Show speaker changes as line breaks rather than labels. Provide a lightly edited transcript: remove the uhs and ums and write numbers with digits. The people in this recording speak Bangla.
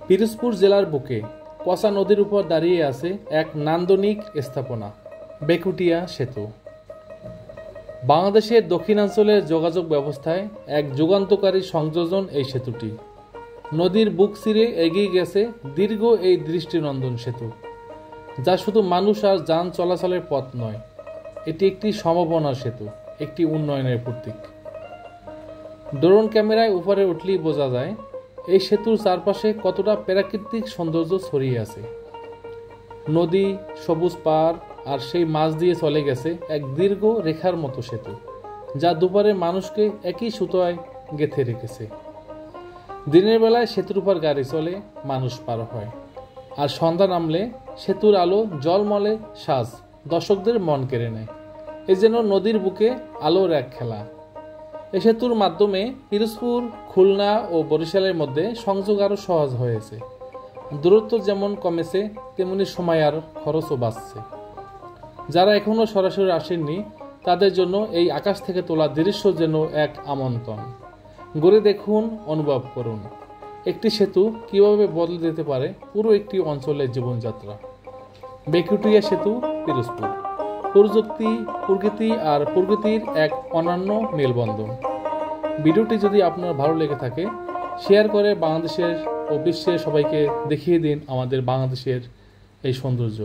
পিরোজপুর জেলার বুকে পচা নদীর উপর দাঁড়িয়ে আছে এক নান্দনিক স্থাপনা, বেকুটিয়া সেতু। বাংলাদেশের দক্ষিণাঞ্চলের যোগাযোগ ব্যবস্থায় এক যুগান্তকারী সংযোজন এই সেতুটি। নদীর বুক চিরে এগিয়ে গেছে দীর্ঘ এই দৃষ্টিনন্দন সেতু, যা শুধু মানুষ আর যান চলাচলের পথ নয়, এটি একটি সম্ভাবনার সেতু, একটি উন্নয়নের প্রতীক। ড্রোন ক্যামেরায় উপরে উঠলেই বোঝা যায় এই সেতুর চারপাশে কতটা প্রাকৃতিক সৌন্দর্য ছড়িয়ে আছে। নদী, সবুজ পাড় আর সেই মাছ দিয়ে চলে গেছে এক দীর্ঘ রেখার মতো সেতু, যা দুপারে মানুষকে একই সুতোয় গেঁথে রেখেছে। দিনের বেলায় সেতুর উপর গাড়ি চলে, মানুষ পার হয়, আর সন্ধ্যা নামলে সেতুর আলো জলমলে সাজ দর্শকদের মন কেড়ে নেয়। এ যেন নদীর বুকে আলোর এক খেলা। এ সেতুর মাধ্যমে পিরোজপুর, খুলনা ও বরিশালের মধ্যে সংযোগ আরও সহজ হয়েছে। দূরত্ব যেমন কমেছে, তেমনি সময় আর খরচও বাঁচছে। যারা এখনও সরাসরি আসেননি, তাদের জন্য এই আকাশ থেকে তোলা দৃশ্য যেন এক আমন্ত্রণ। ঘুরে দেখুন, অনুভব করুন একটি সেতু কিভাবে বদলে দিতে পারে পুরো একটি অঞ্চলের জীবনযাত্রা। বেকুটিয়া সেতু, পিরোজপুর। প্রযুক্তি, প্রকৃতি আর প্রকৃতির এক অনন্য মেলবন্ধন। ভিডিওটি যদি আপনার ভালো লেগে থাকে, শেয়ার করে বাংলাদেশের ও বিশ্বের সবাইকে দেখিয়ে দিন আমাদের বাংলাদেশের এই সৌন্দর্য।